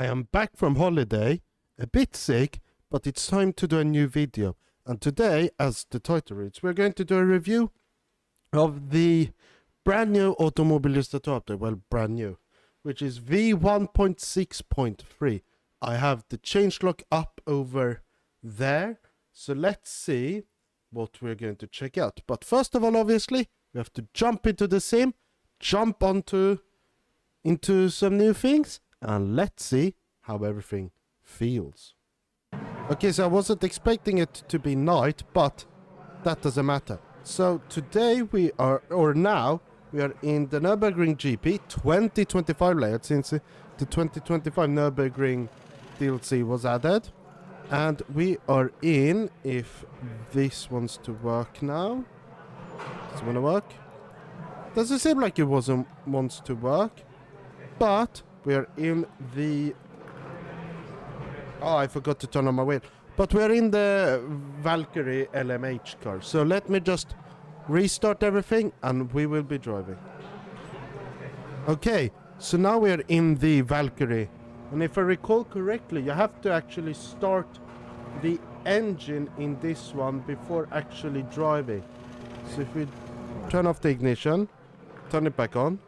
I am back from holiday, a bit sick, but it's time to do a new video. And today, as the title reads, we're going to do a review of the brand new Automobilista update, well, brand new, which is V1.6.3. I have the changelog up over there, so let's see what we're going to check out. But first of all, obviously, we have to jump into the sim, jump into some new things, and let's see how everything feels. Okay, so I wasn't expecting it to be night, but that doesn't matter. So today we are in the Nürburgring GP 2025 layout, since the 2025 Nürburgring DLC was added. And we are in, if this wants to work now. Does it want to work? Doesn't seem like it wants to work. But we are in the... Oh, I forgot to turn on my wheel. But we're in the Valkyrie LMH car. So let me just restart everything and we will be driving. Okay, so now we're in the Valkyrie. And if I recall correctly, you have to actually start the engine in this one before actually driving. So if we turn off the ignition, turn it back on,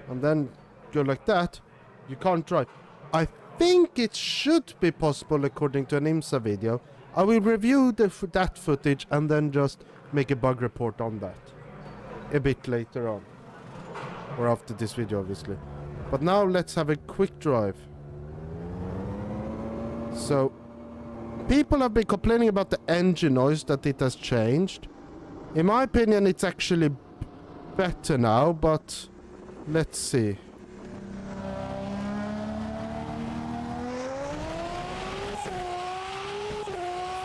and then go like that, you can't drive. I think it should be possible according to an IMSA video. I will review that footage and then just make a bug report on that a bit later on, or after this video obviously. But now let's have a quick drive. So people have been complaining about the engine noise, that it has changed. In my opinion it's actually better now, but let's see.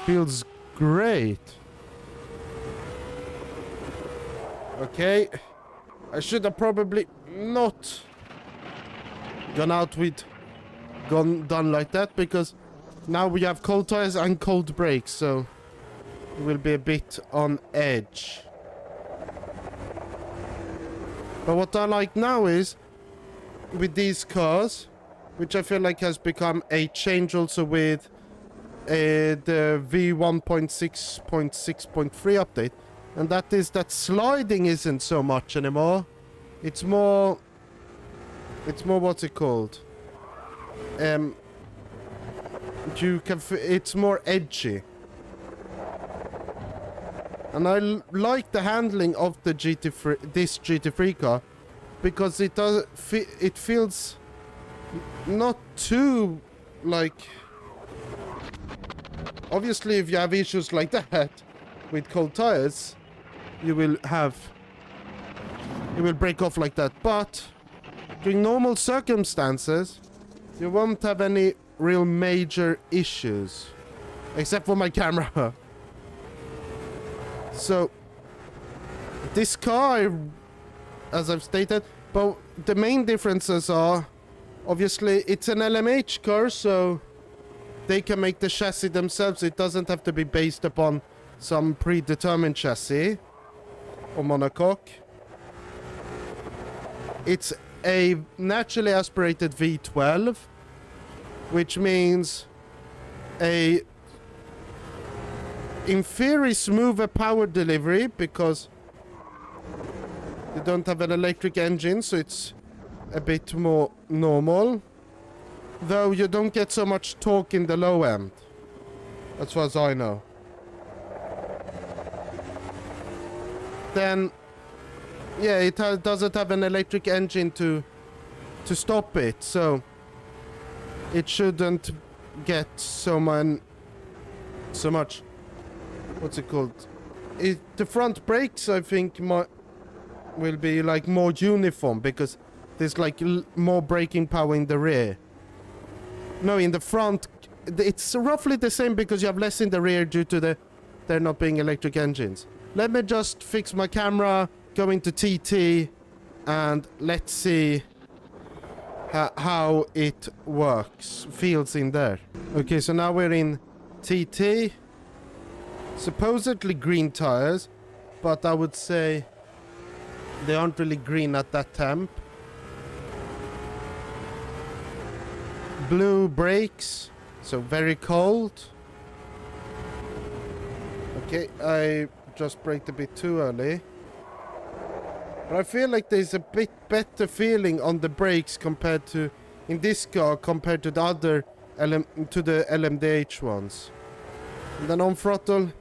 Feels great. Okay, I should have probably not done like that, because now we have cold tires and cold brakes, so it will be a bit on edge. But what I like now is, with these cars, which I feel like has become a change also with the V1.6.6.3 update, and that is that sliding isn't so much anymore. It's more what's it called? It's more edgy. And I like the handling of the this GT3 car, because it feels not too like... Obviously, if you have issues like that with cold tires, it will break off like that. But during normal circumstances, you won't have any real major issues, except for my camera. So this car, as I've stated, but the main differences are, obviously it's an LMH car, so they can make the chassis themselves. It doesn't have to be based upon some predetermined chassis or monocoque. It's a naturally aspirated V12, which means in theory smoother power delivery, because you don't have an electric engine, so it's a bit more normal. Though you don't get so much torque in the low end, as far as I know. Then, yeah, it doesn't have an electric engine to stop it, so it shouldn't get so much. What's it called? The front brakes, I think, will be like more uniform, because there's like more braking power in the rear. No, in the front, it's roughly the same, because you have less in the rear due to there not being electric engines. Let me just fix my camera, go into TT, and let's see how it feels in there. Okay, so now we're in TT. Supposedly green tires, but I would say they aren't really green at that temp. blue brakes, so very cold. Okay, I just braked a bit too early. But I feel like there's a bit better feeling on the brakes compared to, in this car, compared to the other to the LMDH ones. And then on throttle,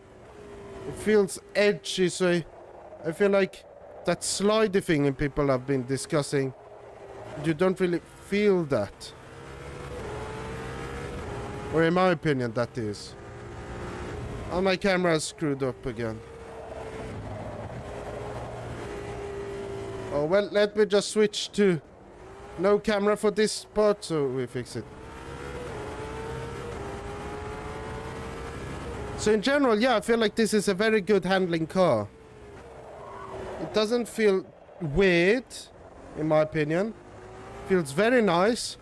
it feels edgy, so I feel like that slidey thing people have been discussing, you don't really feel that. Or in my opinion, that is. Oh, my camera is screwed up again. Oh, well, let me just switch to no camera for this part, so we fix it. So in general, yeah, I feel like this is a very good handling car. It doesn't feel weird, in my opinion. Feels very nice.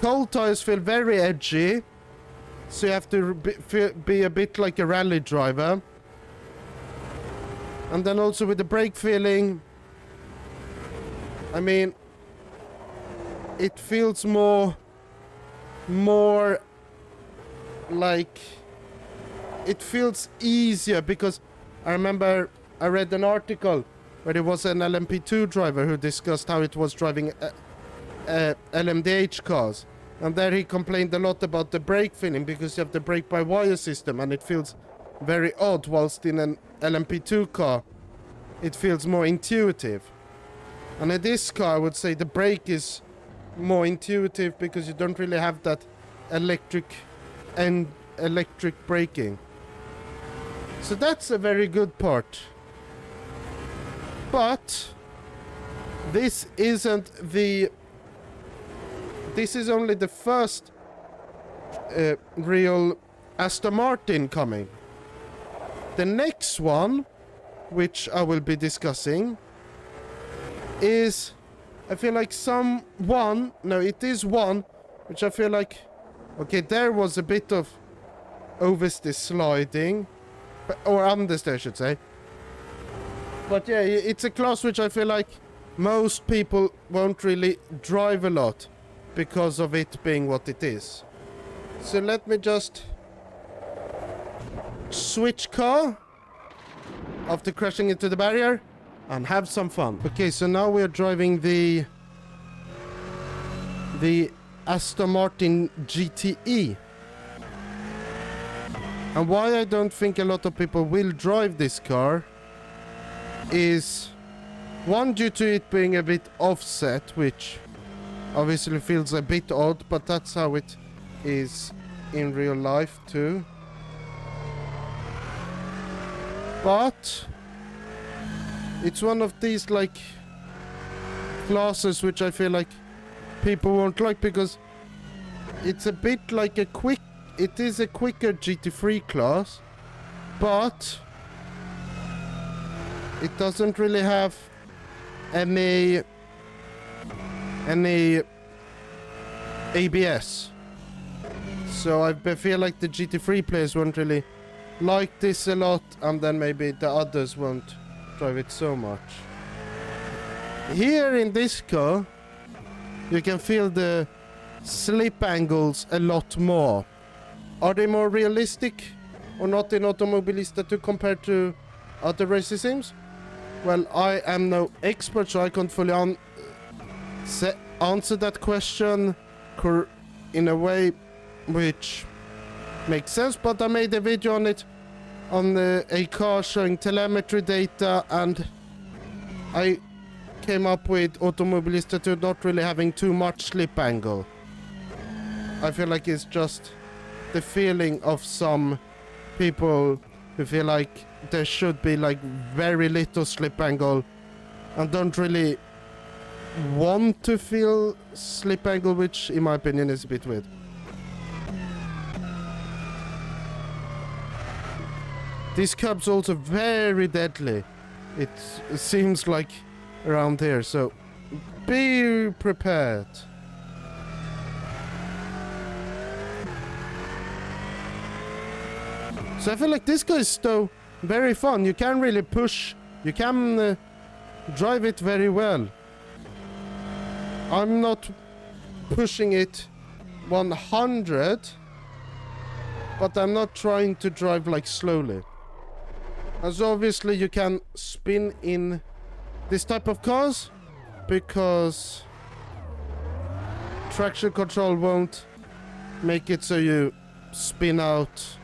Cold tires feel very edgy. So you have to be a bit like a rally driver. And then also with the brake feeling, I mean, it feels more like, it feels easier, because I remember I read an article where there was an LMP2 driver who discussed how it was driving LMDH cars. And there he complained a lot about the brake feeling, because you have the brake-by-wire system and it feels very odd, whilst in an LMP2 car it feels more intuitive. And in this car I would say the brake is more intuitive, because you don't really have that electric braking. So that's a very good part. But this isn't the... This is only the first real Aston Martin coming. The next one, which I will be discussing, is, I feel like it is one, which I feel like, okay, there was a bit of oversteer sliding, or understeer I should say. But yeah, it's a class which I feel like most people won't really drive a lot, because of it being what it is. So let me just switch car after crashing into the barrier and have some fun. Okay, so now we are driving the Aston Martin GTE. And why I don't think a lot of people will drive this car is, one, due to it being a bit offset, which obviously feels a bit odd, but that's how it is in real life too. But it's one of these like classes which I feel like people won't like, because it's a bit like it is a quicker GT3 class, but it doesn't really have any ABS. So I feel like the GT3 players won't really like this a lot, and then maybe the others won't drive it so much. Here in this car, you can feel the slip angles a lot more. Are they more realistic or not in Automobilista 2 compared to other racing sims? Well, I am no expert, so I can't fully answer that question in a way which makes sense, but I made a video on it on a car showing telemetry data, and I came up with Automobilista 2 not really having too much slip angle. I feel like it's just the feeling of some people who feel like there should be like very little slip angle and don't really want to feel slip angle, which in my opinion is a bit weird. This cub's also very deadly. It seems like around here, so be prepared. So I feel like this guy is still very fun. You can really push. You can drive it very well. I'm not pushing it 100, but I'm not trying to drive like slowly. As obviously you can spin in this type of cars because traction control won't make it so you spin out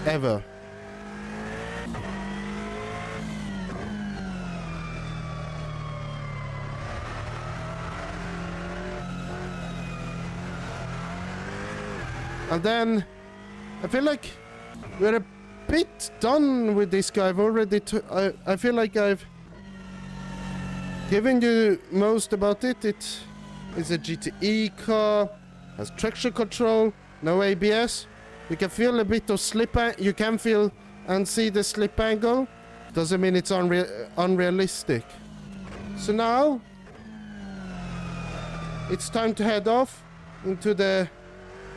ever. And then I feel like we're a bit done with this guy. I've already I feel like I've given you most about it. It is a GTE car, has traction control, no ABS. You can feel a bit of slip, you can feel and see the slip angle. Doesn't mean it's unrealistic. So now it's time to head off into the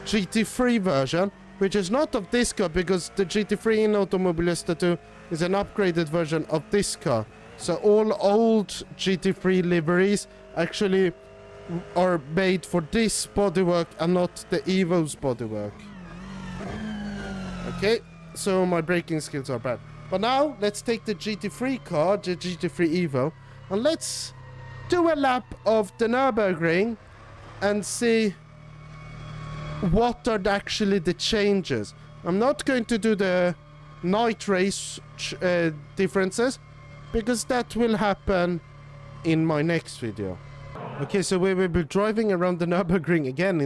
GT3 version, which is not of this car because the GT3 in Automobilista 2 is an upgraded version of this car. So all old GT3 liveries actually are made for this bodywork and not the Evo's bodywork. Okay, so my braking skills are bad. But now let's take the GT3 car, the GT3 Evo, and let's do a lap of the Nürburgring and see what are actually the changes. I'm not going to do the night race differences because that will happen in my next video. Okay, so we will be driving around the Nürburgring again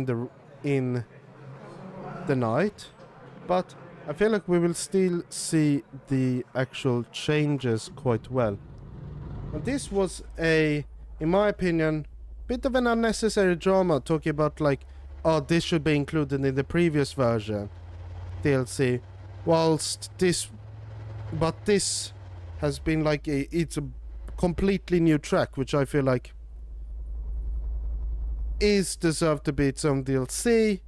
in the night, but I feel like we will still see the actual changes quite well. And this was in my opinion, bit of an unnecessary drama talking about like, oh, this should be included in the previous version DLC, whilst this has been like it's a completely new track, which I feel like is deserved to be its own DLC.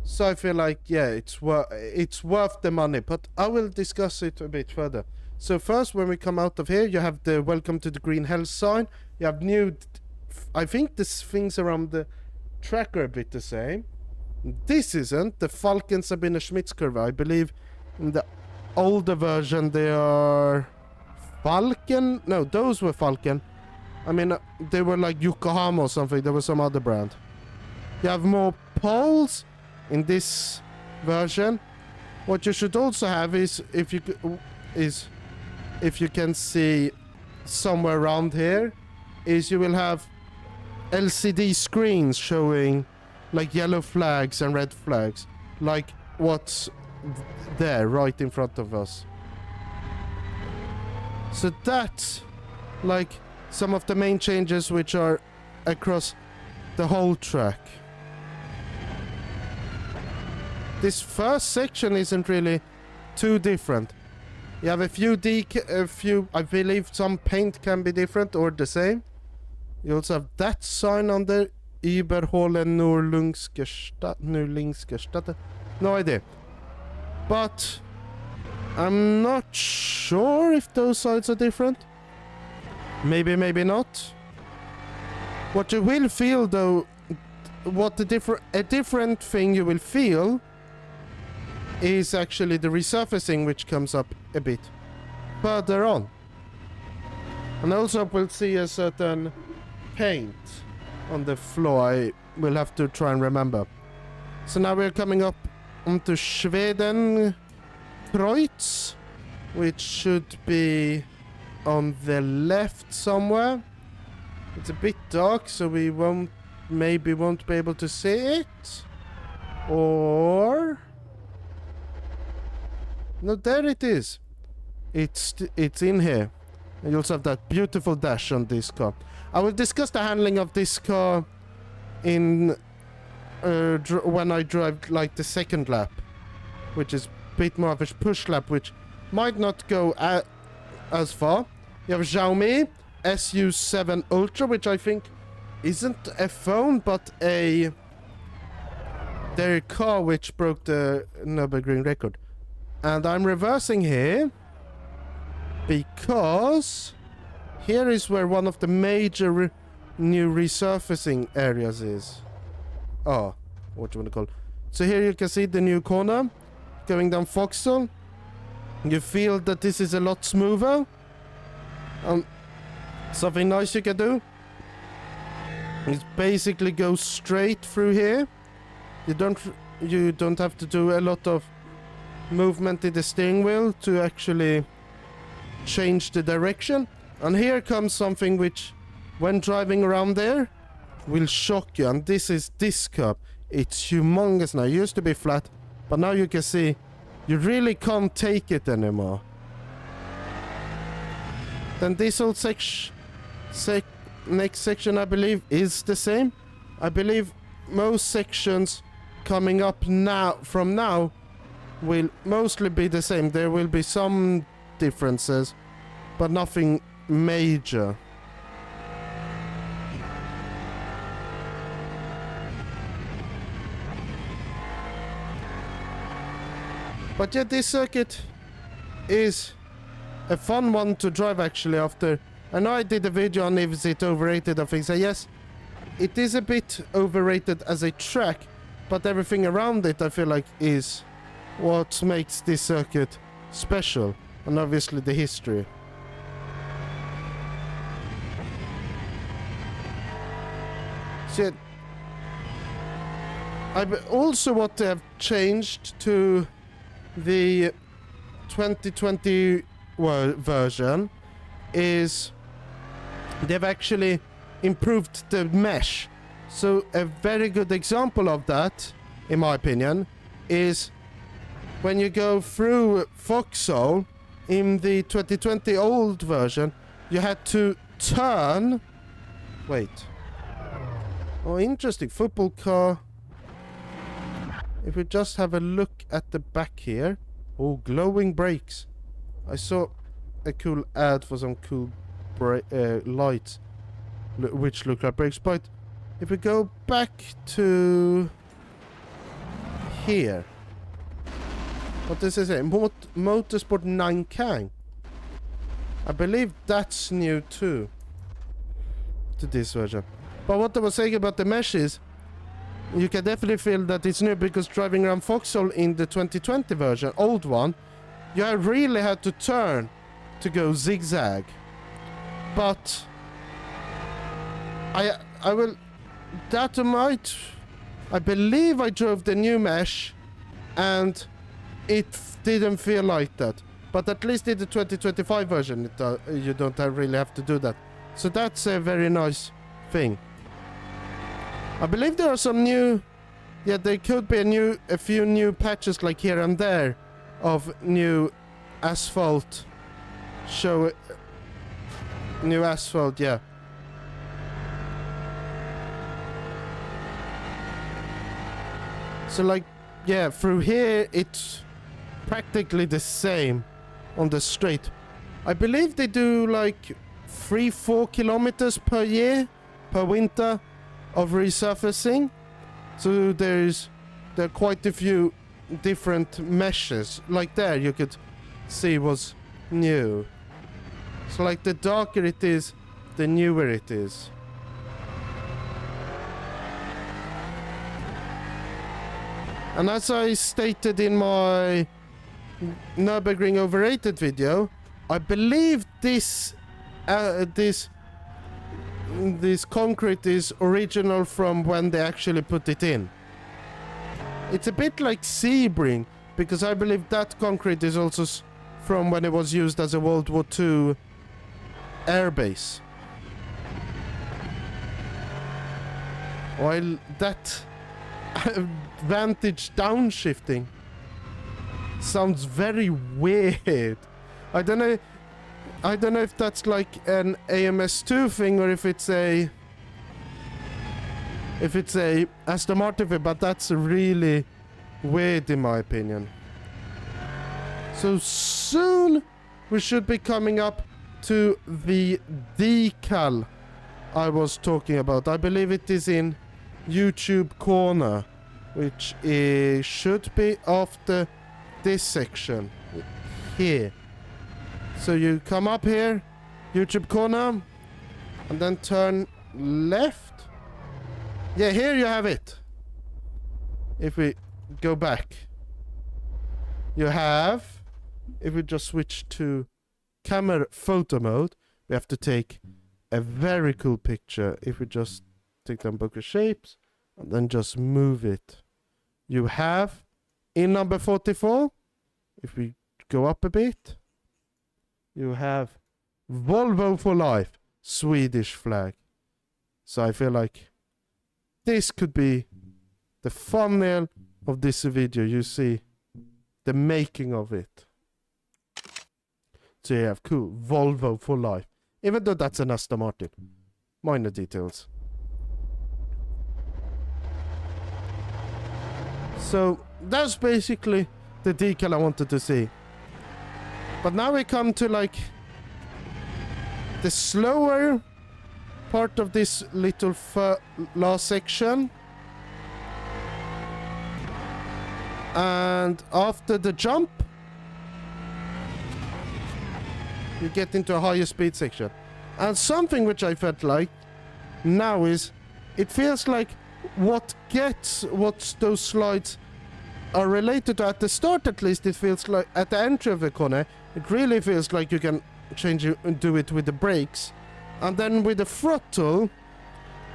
So I feel like, yeah, it's worth the money, but I will discuss it a bit further. So first, when we come out of here, you have the Welcome to the Green Hell sign. You have new, I think the things around the track are a bit the same. This isn't. The Falcons have been a Schmitz curve. I believe in the older version they are Falcon. No, those were Falcon. I mean, they were like Yokohama or something. There was some other brand. You have more poles in this version. What you should also have is if you can see somewhere around here, is you will have LCD screens showing like yellow flags and red flags, like what's there right in front of us. So that's like some of the main changes which are across the whole track. This first section isn't really too different. You have a few, I believe some paint can be different or the same. You also have that sign on there, Überholen Nürlingske. No idea. But I'm not sure if those signs are different. Maybe, maybe not. What you will feel though, a different thing you will feel is actually the resurfacing, which comes up a bit further on. And also we'll see a certain paint on the floor. I will have to try and remember. So now we're coming up onto Schwedenkreuz, which should be on the left somewhere. It's a bit dark, so we maybe won't be able to see it. Or no, there it is. It's in here. And you also have that beautiful dash on this car. I will discuss the handling of this car in when I drive like the second lap, which is a bit more of a push lap, which might not go as far. You have Xiaomi SU7 Ultra, which I think isn't a phone but their car which broke the Nürburgring record. And I'm reversing here because here is where one of the major new resurfacing areas is. what do you want to call it? So here you can see the new corner going down Vauxhall. You feel that this is a lot smoother. Something nice you can do is basically go straight through here. You don't have to do a lot of movement in the steering wheel to actually change the direction. And here comes something which, when driving around there, will shock you. And this is this curve. It's humongous now. It used to be flat, but now you can see you really can't take it anymore. Then this whole next section, I believe, is the same. I believe most sections coming up from now will mostly be the same. There will be some differences, but nothing major. But yeah, this circuit is a fun one to drive actually. After I know I did a video on is it overrated or things. Yes, it is a bit overrated as a track, but everything around it I feel like is what makes this circuit special, and obviously the history. So also what they have changed to the 2020 version is they've actually improved the mesh. So a very good example of that, in my opinion, is when you go through Vauxhall in the 2020 old version, you had to turn. Wait. Oh, interesting. Football car. If we just have a look at the back here. Oh, glowing brakes. I saw a cool ad for some cool lights, which look like brakes. But if we go back to here. What does it say? Motorsport 9 Kang. I believe that's new too. To this version. But what I was saying about the mesh is, you can definitely feel that it's new, because driving around Vauxhall in the 2020 version, old one, you really had to turn to go zigzag. But I believe I drove the new mesh and it didn't feel like that. But at least in the 2025 version, you don't really have to do that. So that's a very nice thing. I believe there are some new... Yeah, there could be a few new patches like here and there of new asphalt. New asphalt, yeah. So like, yeah, through here it's practically the same on the straight. I believe they do like 3-4 kilometers per year, per winter, of resurfacing. So there are quite a few different meshes. Like there you could see was new. So like the darker it is, the newer it is. And as I stated in my Nürburgring overrated video, I believe this concrete is original from when they actually put it in. It's a bit like Sebring, because I believe that concrete is also from when it was used as a World War II airbase. While that vantage downshifting sounds very weird. I don't know if that's like an AMS2 thing or if it's a Aston Martin thing, but that's really weird in my opinion. So soon we should be coming up to the decal I was talking about. I believe it is in YouTube corner, which should be after this section here. So you come up here, YouTube corner, and then turn left. Yeah, here you have it. if we go back, you have, if we just switch to camera photo mode, we have to take a very cool picture. If we just take down bokeh shapes and then just move it, you have in number 44, if we go up a bit, you have Volvo for life, Swedish flag. So I feel like this could be the thumbnail of this video. You see the making of it. So you have cool Volvo for life, even though that's an Aston Martin. Minor details. So that's basically the decal I wanted to see. But now we come to like the slower part of this little last section. And after the jump, you get into a higher speed section. And something which I felt like now is, it feels like what those slides are related to. At the start at least, it feels like at the entry of the corner, it really feels like you can change it and do it with the brakes. And then with the throttle,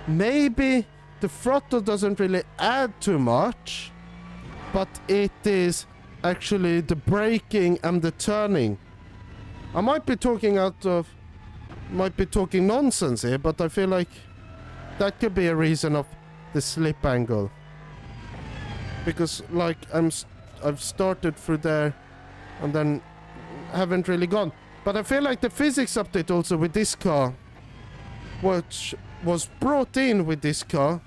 maybe the throttle doesn't really add too much, but it is actually the braking and the turning. I might be talking nonsense here, but I feel like that could be a reason of the slip angle. Because like I've started through there and then haven't really gone. But I feel like the physics update also with this car, which was brought in with this car,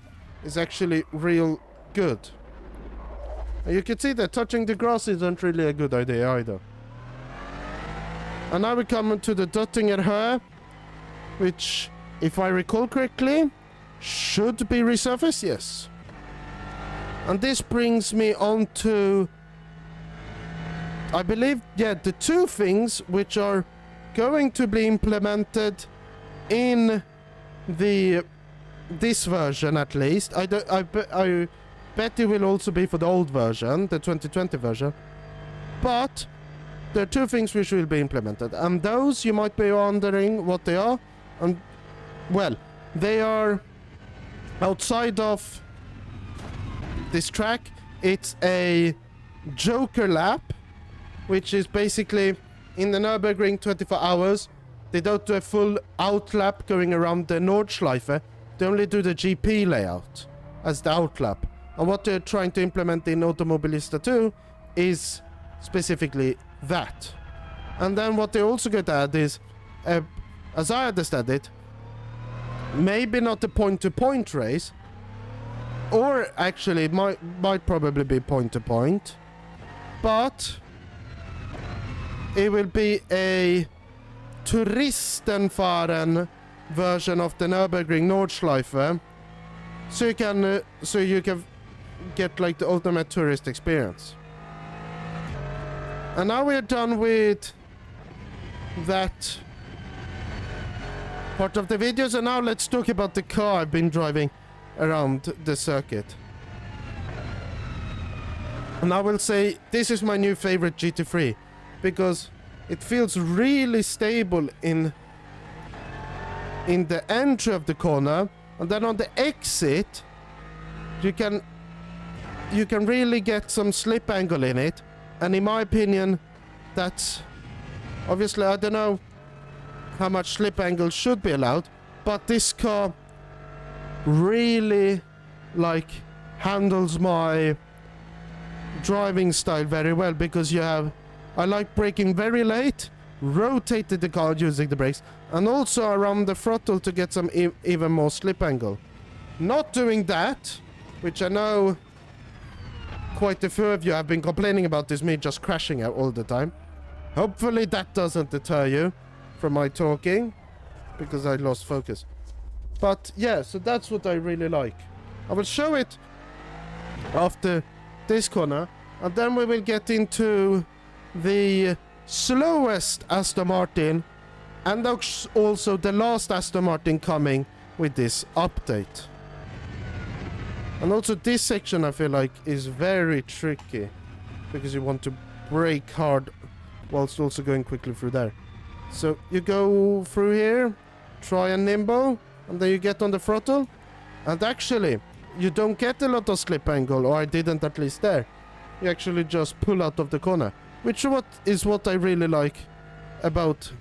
is actually real good. And you can see that touching the grass isn't really a good idea either. And now we come to the Döttinger Höhe, which, if I recall correctly, should be resurfaced, yes. And this brings me on to, I believe, yeah, the two things which are going to be implemented in this version at least. I bet it will also be for the old version, the 2020 version. But there are two things which will be implemented, and those you might be wondering what they are. And well, they are outside of this track. It's a Joker lap, which is basically in the Nürburgring 24 hours. They don't do a full out lap going around the Nordschleife. They only do the GP layout as the out lap. And what they're trying to implement in Automobilista 2 is specifically that. And then what they also get at is, as I understand it, maybe not a point-to-point race, or actually might probably be point-to-point, but it will be a Touristenfahren version of the Nürburgring Nordschleife, so you can get like the ultimate tourist experience. And now we're done with that part of the video, so now let's talk about the car I've been driving around the circuit. And I will say this is my new favorite GT3 because it feels really stable in the entry of the corner, and then on the exit you can really get some slip angle in it. And in my opinion, that's obviously, I don't know how much slip angle should be allowed, but this car really like handles my driving style very well, because I like braking very late, rotated the car using the brakes, and also around the throttle to get some even more slip angle. Not doing that, which I know quite a few of you have been complaining about, is me just crashing out all the time. Hopefully that doesn't deter you from my talking, because I lost focus. But yeah, so that's what I really like. I will show it after this corner, and then we will get into the slowest Aston Martin, and also the last Aston Martin coming with this update. And also this section I feel like is very tricky, because you want to brake hard whilst also going quickly through there. So you go through here, try and nimble, and then you get on the throttle. And actually, you don't get a lot of slip angle, or I didn't at least there. You actually just pull out of the corner, which is what I really like about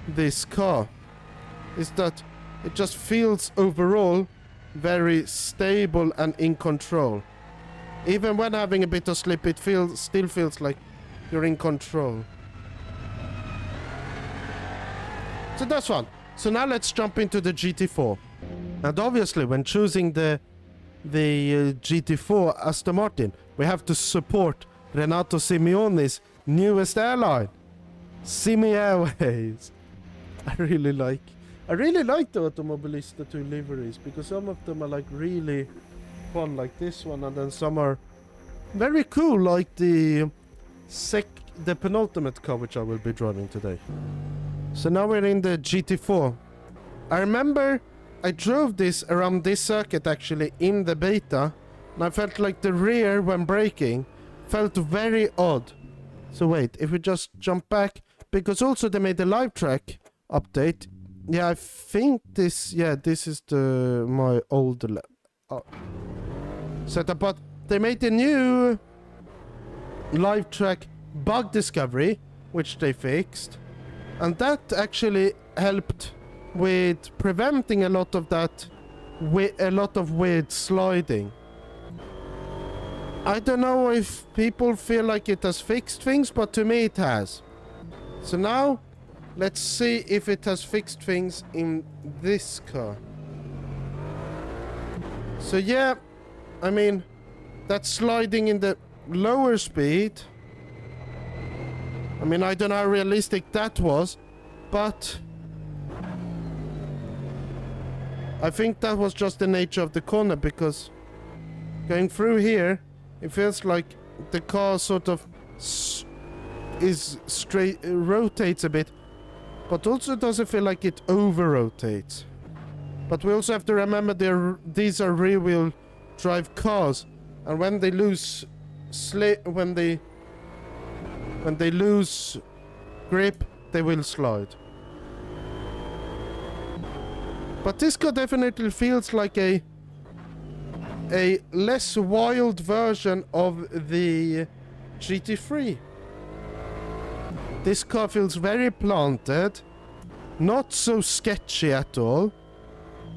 this car, is that it just feels overall very stable and in control. Even when having a bit of slip, it still feels like you're in control. So that's one. So now let's jump into the GT4. And obviously when choosing the GT4 Aston Martin, we have to support Renato Simeone's newest airline, Simi Airways. I really like the Automobilista 2 liveries, because some of them are like really fun, like this one, and then some are very cool, like the penultimate car which I will be driving today. So now we're in the GT4. I remember I drove this around this circuit actually in the beta, and I felt like the rear when braking felt very odd. So wait, if we just jump back, because also they made a live track update. Yeah, I think this is my old setup, but they made a new live track bug discovery, which they fixed, and that actually helped with preventing a lot of weird sliding. I don't know if people feel like it has fixed things, but to me it has. So now let's see if it has fixed things in this car. So yeah, I mean, that sliding in the lower speed, I mean, I don't know how realistic that was, but I think that was just the nature of the corner, because going through here, it feels like the car sort of rotates a bit, but also doesn't feel like it over-rotates. But we also have to remember these are rear-wheel drive cars, and when they lose when they lose grip, they will slide. But this car definitely feels like a less wild version of the GT3. This car feels very planted, not so sketchy at all,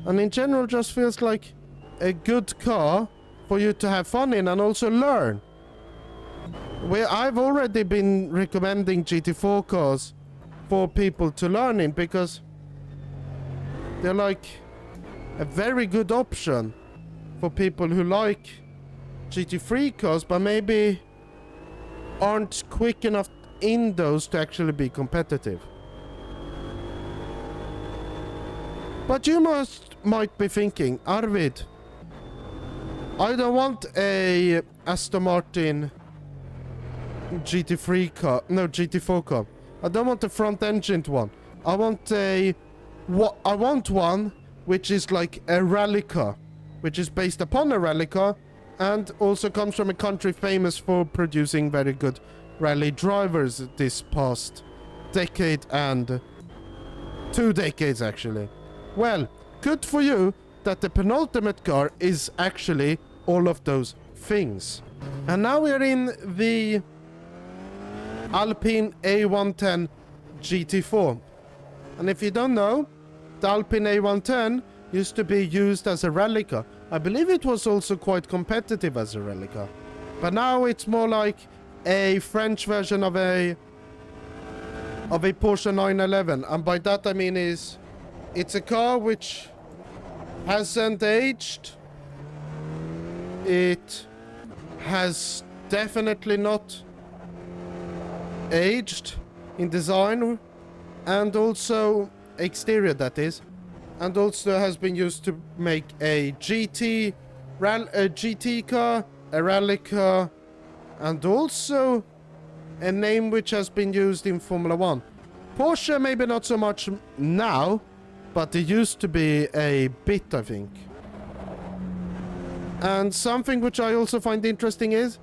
and in general just feels like a good car for you to have fun in and also learn. I've already been recommending GT4 cars for people to learn in, because they're like a very good option for people who like GT3 cars but maybe aren't quick enough in those to actually be competitive. But you might be thinking, Arvid, I don't want a Aston Martin GT4 car. I don't want a front-engined one. I want one which is like a rally car, which is based upon a rally car, and also comes from a country famous for producing very good rally drivers this past decade and 2 decades actually. Well, good for you that the penultimate car is actually all of those things. And now we are in the Alpine A110 GT4. And if you don't know, the Alpine A110 used to be used as a rally car. I believe it was also quite competitive as a rally car. But now it's more like a French version of a Porsche 911. And by that I mean it's a car which hasn't aged. It has definitely not aged in design, and also exterior, that is, and also has been used to make a GT car, a rally car, and also a name which has been used in Formula 1. Porsche maybe not so much now, but it used to be a bit, I think. And something which I also find interesting is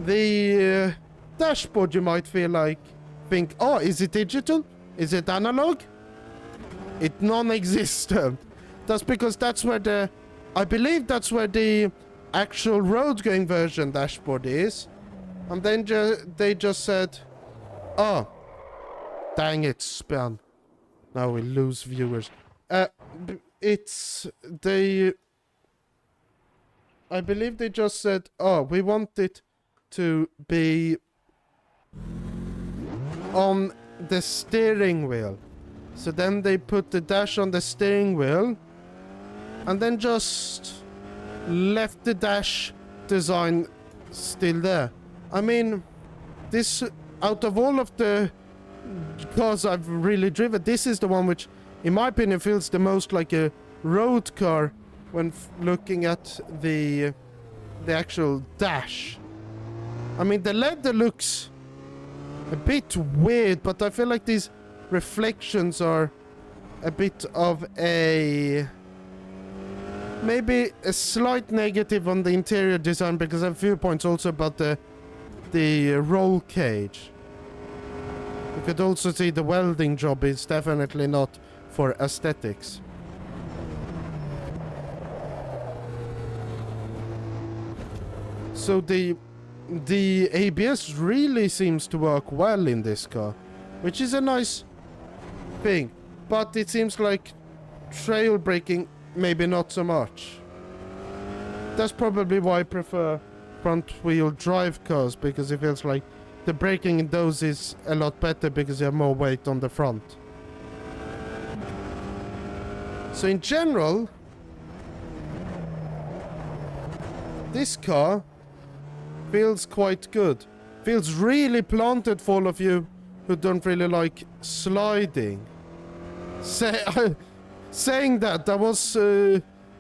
the dashboard. You might think, oh, is it digital? Is it analog? It non-existent. That's because that's where I believe that's where the actual road-going version dashboard is. And then they just said, oh, dang it, spam. Now we lose viewers. I believe they just said, oh, we want it to be on the steering wheel. So then they put the dash on the steering wheel and then just left the dash design still there. I mean, this, out of all of the cars I've really driven, this is the one which, in my opinion, feels the most like a road car when looking at the actual dash. I mean, the leather looks a bit weird, but I feel like these reflections are a bit of a... maybe a slight negative on the interior design, because I have a few points also about the roll cage. You could also see the welding job is definitely not for aesthetics. So the ABS really seems to work well in this car, which is a nice thing. But it seems like trail braking, maybe not so much. That's probably why I prefer front-wheel drive cars, because it feels like the braking in those is a lot better because you have more weight on the front. So in general, this car feels quite good. Feels really planted for all of you who don't really like sliding. Saying that, I was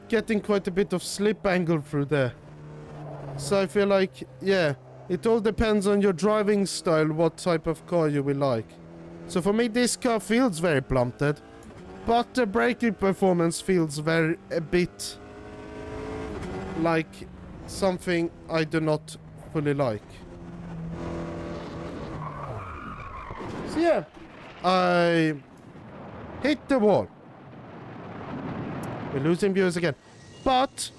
getting quite a bit of slip angle through there. So I feel like, yeah, it all depends on your driving style, what type of car you will like. So for me, this car feels very planted, but the braking performance feels a bit like something I do not fully like. So yeah, I hit the wall. We're losing viewers again. But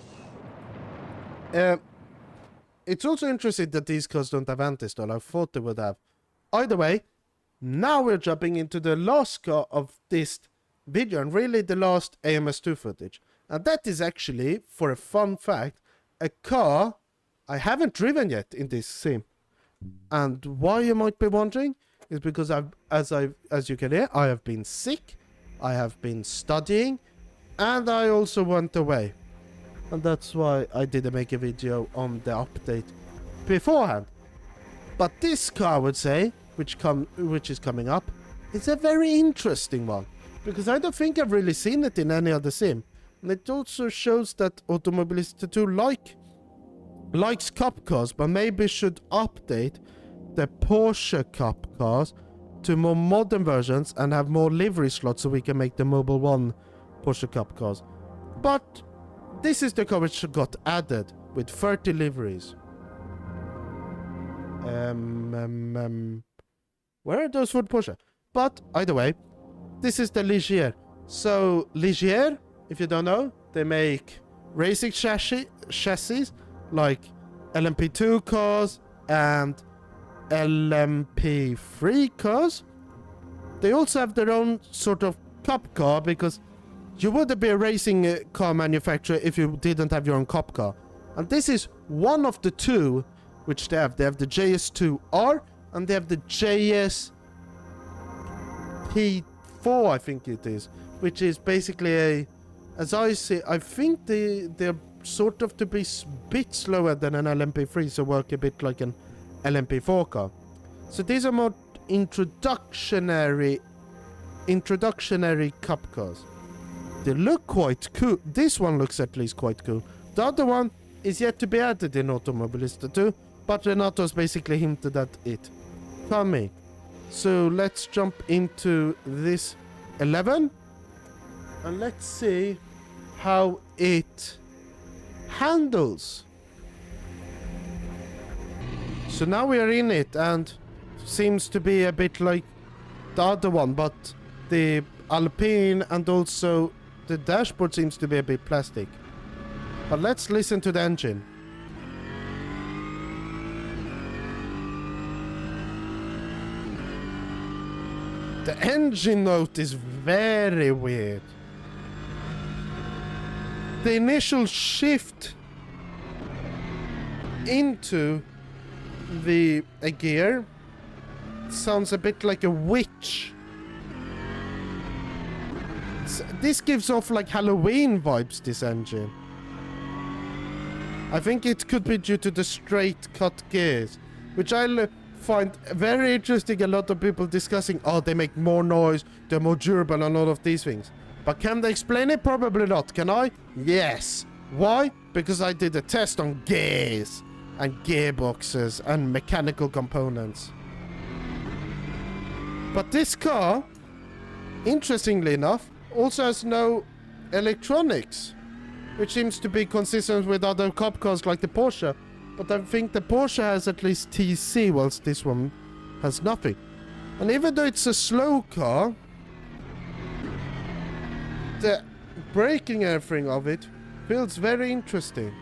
it's also interesting that these cars don't have anti-stall. I thought they would have. Either way, now we're jumping into the last car of this video, and really the last AMS2 footage. And that is actually, for a fun fact, a car I haven't driven yet in this sim. And why, you might be wondering, is because as you can hear, I have been sick, I have been studying, and I also went away. And that's why I didn't make a video on the update beforehand. But this car, I would say, which is coming up, is a very interesting one. Because I don't think I've really seen it in any other sim. And it also shows that Automobilista 2 likes cup cars, but maybe should update the Porsche cup cars to more modern versions and have more livery slots so we can make the Mobile 1 Porsche cup cars. But this is the car which got added with 30 liveries. Where are those for Porsche? But either way, this is the Ligier. So Ligier, if you don't know, they make racing chassis like LMP2 cars and LMP3 cars. They also have their own sort of cup car, because you wouldn't be a racing car manufacturer if you didn't have your own cup car. And this is one of the two which they have. They have the JS2 R and they have the JS P4, I think it is, which is basically a, as I say, I think they're sort of to be a bit slower than an LMP3, so work a bit like an LMP4 car. So these are more introductionary cup cars. They look quite cool. This one looks at least quite cool. The other one is yet to be added in Automobilista 2, but Renato's basically hinted at it coming. So let's jump into this 11 and let's see how it handles. So now we are in it, and seems to be a bit like the other one, but the Alpine and also the dashboard seems to be a bit plastic. But let's listen to the engine. The engine note is very weird. The initial shift into a gear sounds a bit like a witch. This gives off like Halloween vibes, this engine. I think it could be due to the straight cut gears, which I find very interesting. A lot of people discussing, oh, they make more noise, they're more durable and all of these things. But can they explain it? Probably not. Can I? Yes. Why? Because I did a test on gears and gearboxes and mechanical components. But this car, interestingly enough, also has no electronics, which seems to be consistent with other cop cars like the Porsche. But I think the Porsche has at least TC, whilst this one has nothing. And even though it's a slow car, the braking and everything of it feels very interesting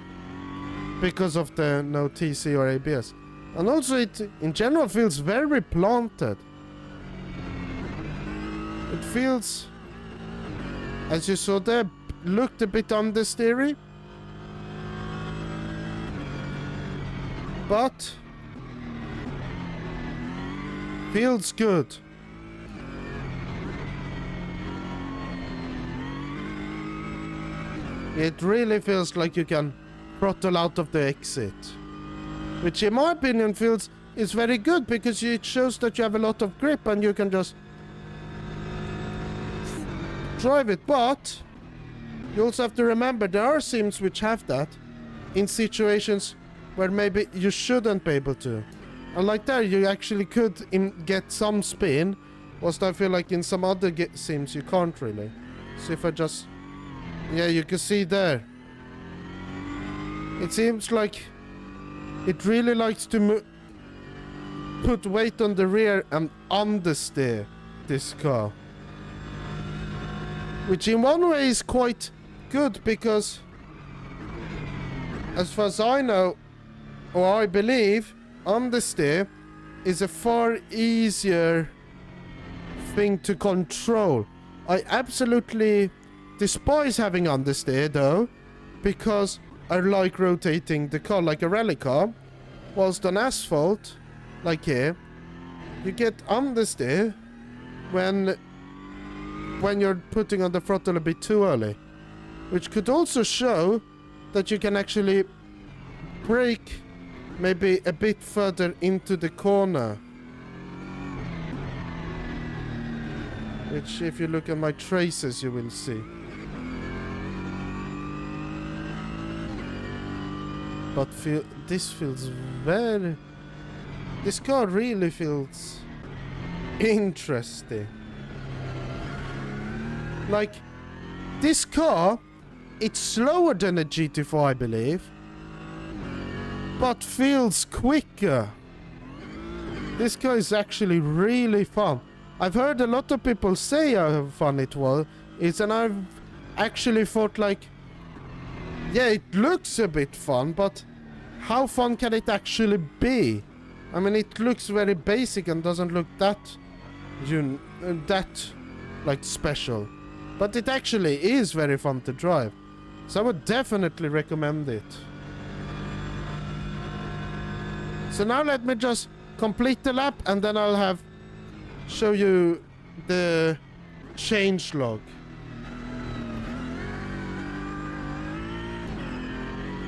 because of the no TC or ABS. And also it in general feels very planted. It feels, as you saw there, looked a bit understeery. But feels good. It really feels like you can throttle out of the exit, which in my opinion is very good, because it shows that you have a lot of grip and you can just drive it. But you also have to remember there are sims which have that in situations where maybe you shouldn't be able to. And like there, you actually could get some spin, whilst I feel like in some other sims you can't really. So if I just... yeah, you can see there. It seems like it really likes to put weight on the rear and understeer this car. Which in one way is quite good, because as far as I know, or I believe, understeer is a far easier thing to control. I absolutely despise having understeer though, because I like rotating the car like a rally car, whilst on asphalt, like here, you get understeer when you're putting on the throttle a bit too early, which could also show that you can actually brake maybe a bit further into the corner. Which, if you look at my traces, you will see. But this feels very... this car really feels interesting. Like, this car, it's slower than a GT4, I believe, but feels quicker. This car is actually really fun. I've heard a lot of people say how fun it is, and I've actually thought like, yeah, it looks a bit fun, but how fun can it actually be? I mean, it looks very basic and doesn't look that like special, but it actually is very fun to drive. So I would definitely recommend it. So now let me just complete the lap, and then I'll show you the change log.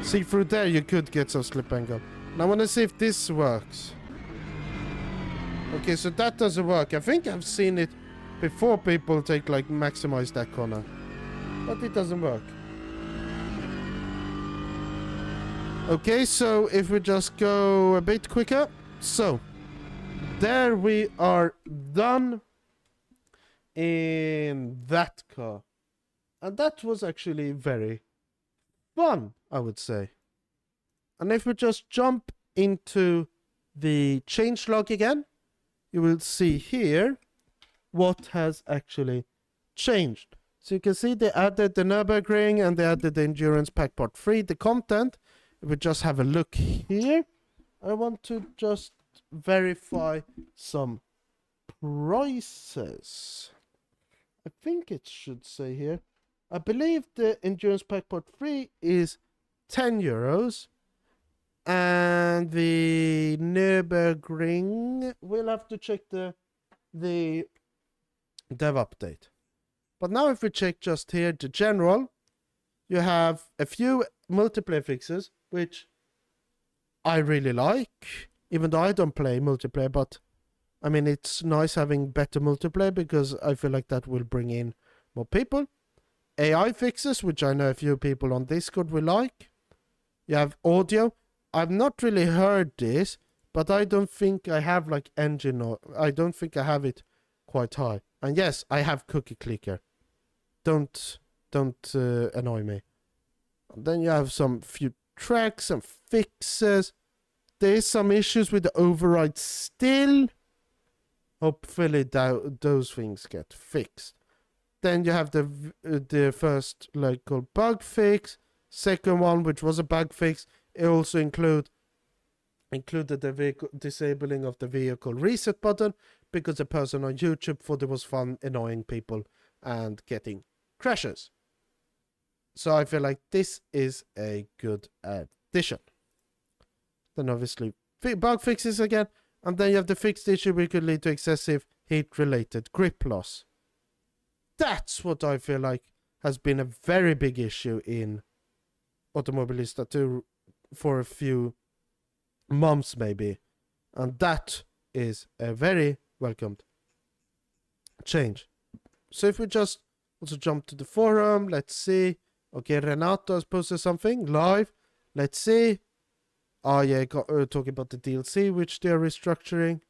See, through there you could get some slip and go. Now I want to see if this works. Okay, so that doesn't work. I think I've seen it before, people take like maximize that corner, but it doesn't work. Okay, so if we just go a bit quicker. So there we are done in that car, and that was actually very fun, I would say. And if we just jump into the changelog again, you will see here what has actually changed. So you can see they added the Nürburgring and they added the Endurance Pack Part 3, the content. If we just have a look here, I want to just verify some prices. I think it should say here. I believe the Endurance Pack Part 3 is €10. And the Nürburgring, we'll have to check the dev update. But now if we check just here, the general, you have a few multiplayer fixes, which I really like, even though I don't play multiplayer, but I mean, it's nice having better multiplayer because I feel like that will bring in more people. AI fixes, which I know a few people on Discord will like. You have audio. I've not really heard this, but I don't think I have like engine or I don't think I have it quite high. And yes, I have cookie clicker. Don't annoy me. And then you have some few tracks and fixes. There's some issues with the override still. Hopefully those things get fixed. Then you have the first like called bug fix. Second one, which was a bug fix, it also included the vehicle disabling of the vehicle reset button because a person on YouTube thought it was fun annoying people and getting crashes. So I feel like this is a good addition. Then obviously bug fixes again, and then you have the fixed issue which could lead to excessive heat-related grip loss. That's what I feel like has been a very big issue in Automobilista 2 for a few months maybe, and that is a very welcomed change. So if we just also jump to the forum, let's see. Okay, Renato has posted something live. Let's see. Oh yeah, talking about the DLC which they are restructuring.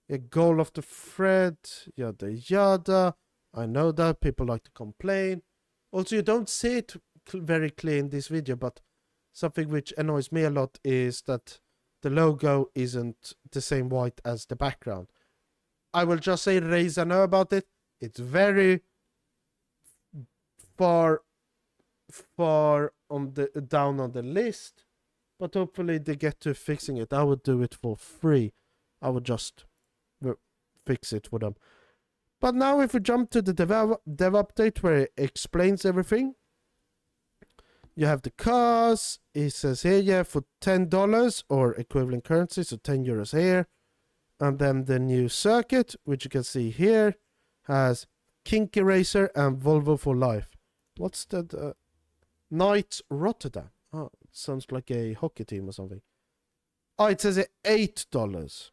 A goal of the thread, yada yada. I know that people like to complain. Also, you don't see it very clear in this video, but something which annoys me a lot is that the logo isn't the same white as the background. I will just say raise a know about it. It's very far on the down on the list, but hopefully they get to fixing it. I would do it for free. I would just fix it for them. But now if we jump to the dev update where it explains everything, you have the cars. It says here, yeah, for $10 or equivalent currency, so €10 here. And then the new circuit, which you can see here, has Kinky Racer and Volvo for Life. What's that? Knights Rotterdam. Oh, it sounds like a hockey team or something. Oh, it says $8.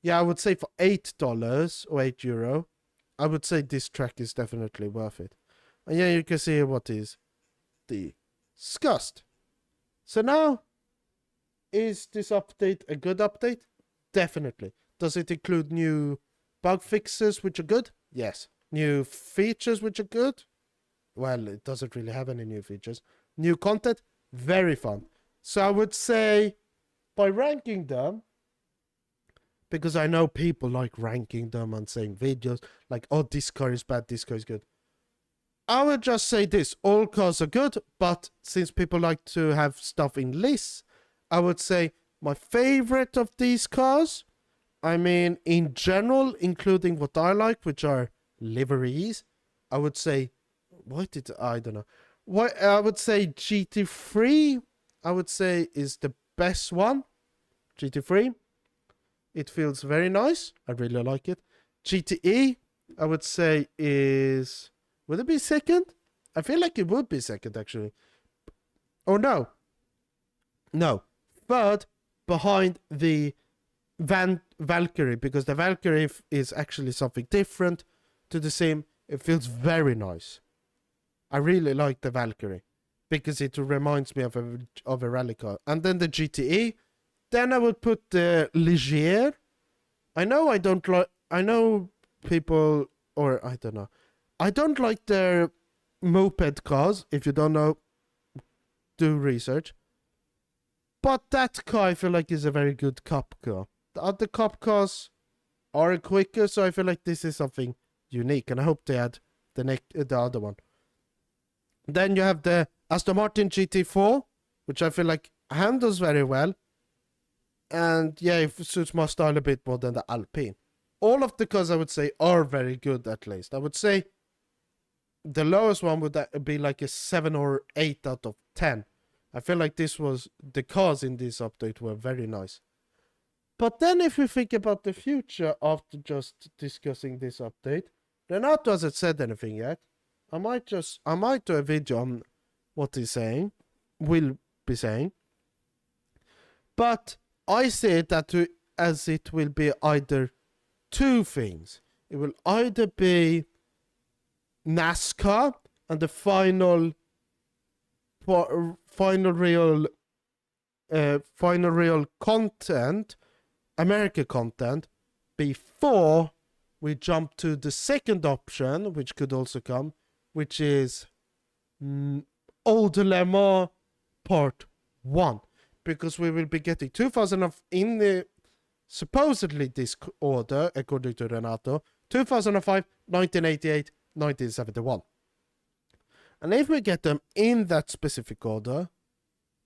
Yeah, I would say for $8 or €8, I would say this track is definitely worth it. And yeah, you can see here what is discussed. So now, is this update a good update? Definitely. Does it include new bug fixes which are good? Yes. New features which are good? Well, it doesn't really have any new features. New content? Very fun. So I would say, by ranking them, because I know people like ranking them and saying videos like, oh, this car is bad, this car is good. I would just say this, all cars are good, but since people like to have stuff in lists, I would say my favorite of these cars, I mean, in general, including what I like, which are liveries, I would say, I don't know. I would say GT3, I would say is the best one. GT3. It feels very nice. I really like it. GTE, I would say is... Would it be second? I feel like it would be second, actually. Oh, no. No. Third, behind the Valkyrie, because the Valkyrie is actually something different to the same. It feels very nice. I really like the Valkyrie because it reminds me of a rally car. And then the GTE. Then I would put the Ligier. I know people, or I don't know. I don't like their moped cars. If you don't know, do research. But that car I feel like is a very good cup car. The other cup cars are quicker, so I feel like this is something unique, and I hope they add the other one. Then you have the Aston Martin GT4, which I feel like handles very well. And yeah, it suits my style a bit more than the Alpine. All of the cars I would say are very good, at least. I would say the lowest one would be like a 7 or 8 out of 10. I feel like the cars in this update were very nice. But then if we think about the future after just discussing this update, Renato hasn't said anything yet. I might do a video on what he's saying, will be saying. But I say that as it will be either two things. It will either be NASCAR and the final real content, America content, before we jump to the second option, which could also come, which is Old Le Mans Part 1. Because we will be getting 2000 in the supposedly this order, according to Renato, 2005, 1988, 1971. And if we get them in that specific order,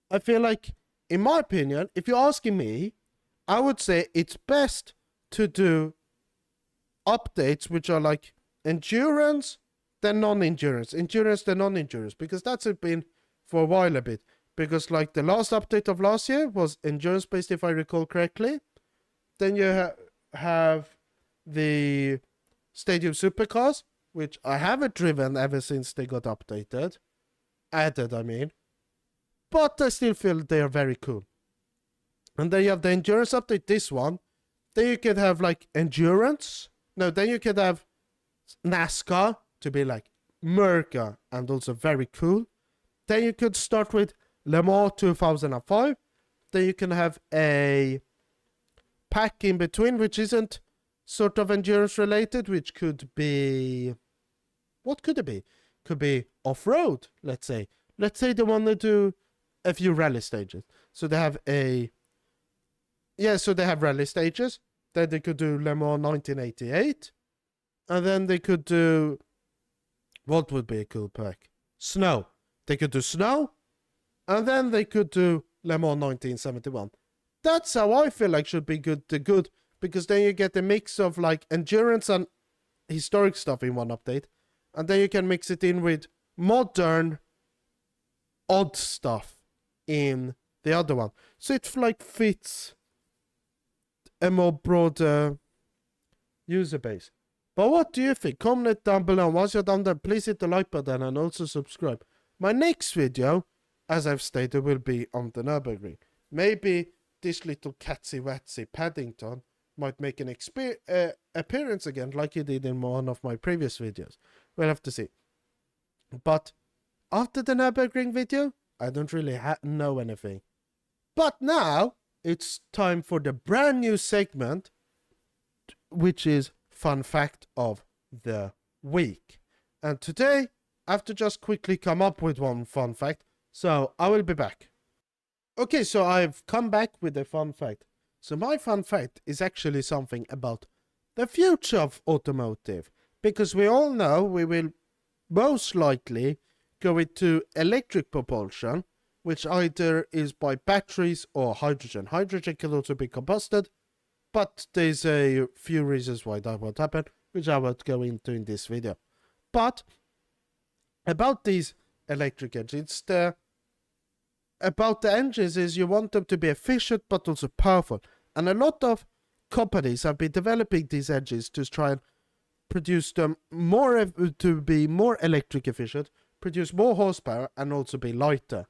I feel like, in my opinion, if you're asking me, I would say it's best to do updates which are like endurance, then non-endurance, endurance, then non-endurance, because that's been for a while a bit. Because like the last update of last year was endurance based, if I recall correctly. Then you have the Stadium Supercars, which I haven't driven ever since they got updated. Added, I mean. But I still feel they are very cool. And then you have the endurance update, this one. Then you could have like endurance. No, then you could have NASCAR to be like Merca and also very cool. Then you could start with Le Mans 2005. Then you can have a pack in between, which isn't sort of endurance related, which could be... What could it be? Could be off-road, let's say. Let's say they want to do a few rally stages. So they have a... Yeah, so they have rally stages. Then they could do Le Mans 1988. And then they could do... What would be a cool pack? Snow. They could do snow. And then they could do Le Mans 1971. That's how I feel like should be good. Because then you get a mix of like endurance and historic stuff in one update. And then you can mix it in with modern, odd stuff in the other one. So it like fits a more broader user base. But what do you think? Comment down below. Once you're done there, please hit the like button and also subscribe. My next video, as I've stated, will be on the Nürburgring. Maybe this little catsy-watsy Paddington might make an appearance again, like he did in one of my previous videos. We'll have to see. But after the Nürburgring video, I don't really know anything. But now, it's time for the brand new segment, which is Fun Fact of the Week. And today, I have to just quickly come up with one fun fact, so I will be back. Okay, so I've come back with a fun fact. So my fun fact is actually something about the future of automotive. Because we all know we will most likely go into electric propulsion, which either is by batteries or hydrogen. Hydrogen can also be combusted, but there's a few reasons why that won't happen, which I won't go into in this video. But about these electric engines, about the engines is you want them to be efficient but also powerful. And a lot of companies have been developing these engines to try and produce them to be more electric efficient, produce more horsepower and also be lighter.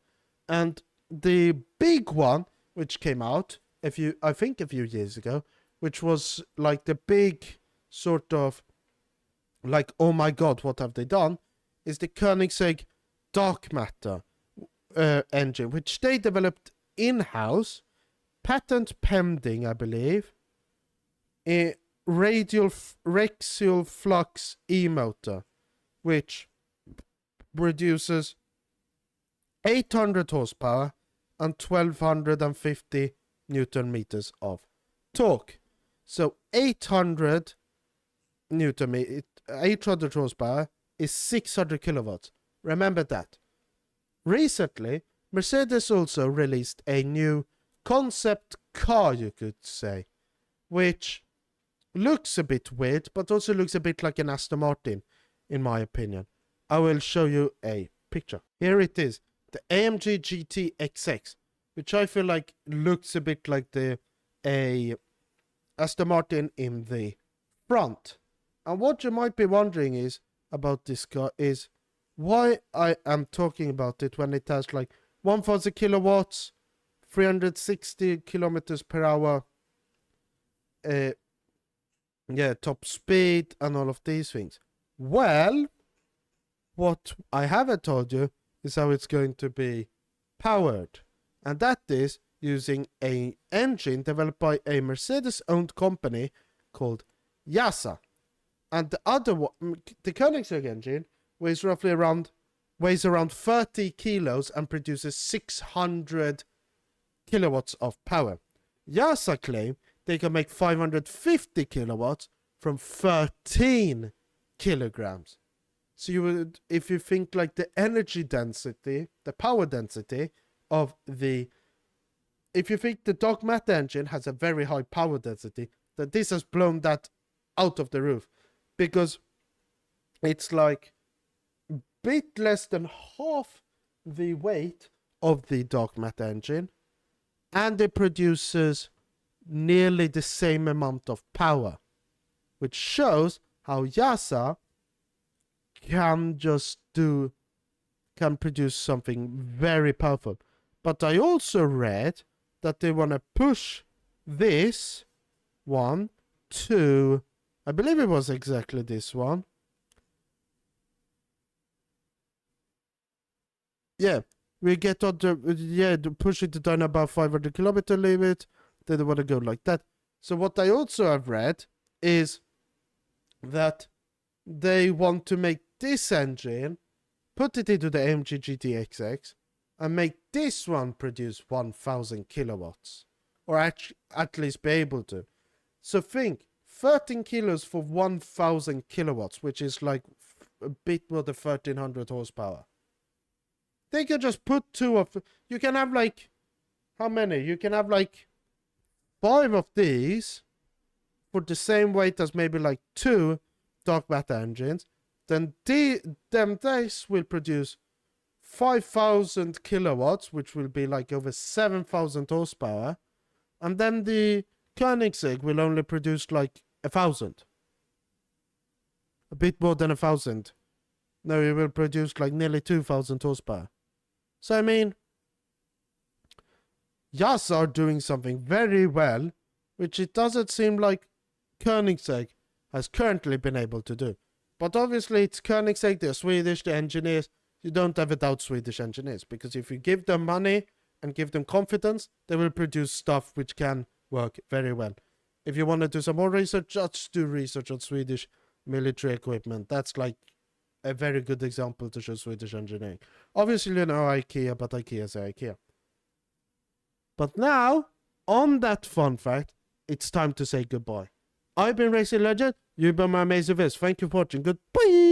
And the big one, which came out I think a few years ago, which was like the big sort of like, oh my god, what have they done? Is the Koenigsegg dark matter engine, which they developed in-house, patent pending, I believe, a radial flux e-motor, which produces 800 horsepower and 1250 Newton meters of torque. So 800 horsepower is 600 kilowatts. Remember that. Recently, Mercedes also released a new concept car, you could say, which looks a bit weird, but also looks a bit like an Aston Martin, in my opinion. I will show you a picture. Here it is, the AMG GT XX, which I feel like looks a bit like a Aston Martin in the front. And what you might be wondering is about this car is why I am talking about it when it has like 1000 kilowatts, 360 kilometers per hour, top speed and all of these things. Well, what I haven't told you is how it's going to be powered. And that is using an engine developed by a Mercedes-owned company called IIYAMA. And the other one, the Koenigsegg engine, weighs around 30 kilos and produces 600 kilowatts of power. IIYAMA claim they can make 550 kilowatts from 13 kilograms. So you would, if you think like the energy density, the power density of if you think the dark matter engine has a very high power density, that this has blown that out of the roof, because it's like a bit less than half the weight of the dark matter engine, and it produces nearly the same amount of power, which shows how IIYAMA can produce something very powerful. But I also read that they want to push this one to, I believe it was exactly this one. Yeah, we get on to push it down about 500 kilometer limit. They don't want to go like that. So what I also have read is that they want to make this engine, put it into the AMG GTXX, and make this one produce 1000 kilowatts. Or at least be able to. So think, 13 kilos for 1000 kilowatts, which is like a bit more than 1300 horsepower. They can just put two of... You can have like... How many? You can have like 5 of these for the same weight as maybe like 2 dark matter engines. Then this will produce 5000 kilowatts, which will be like over 7000 horsepower. And then the Koenigsegg will only produce like 1000. A bit more than 1000. No, it will produce like nearly 2000 horsepower. So I mean, IIYAMA are doing something very well, which it doesn't seem like Koenigsegg has currently been able to do. But obviously it's Koenigsegg, they're Swedish, the engineers. You don't ever doubt Swedish engineers, because if you give them money and give them confidence, they will produce stuff which can work very well. If you want to do some more research, just do research on Swedish military equipment. That's like a very good example to show Swedish engineering. Obviously you know IKEA, but IKEA is IKEA. But now, on that fun fact, it's time to say goodbye. I've been Racing Legend. You've been my amazing viewers. Thank you for watching. Goodbye.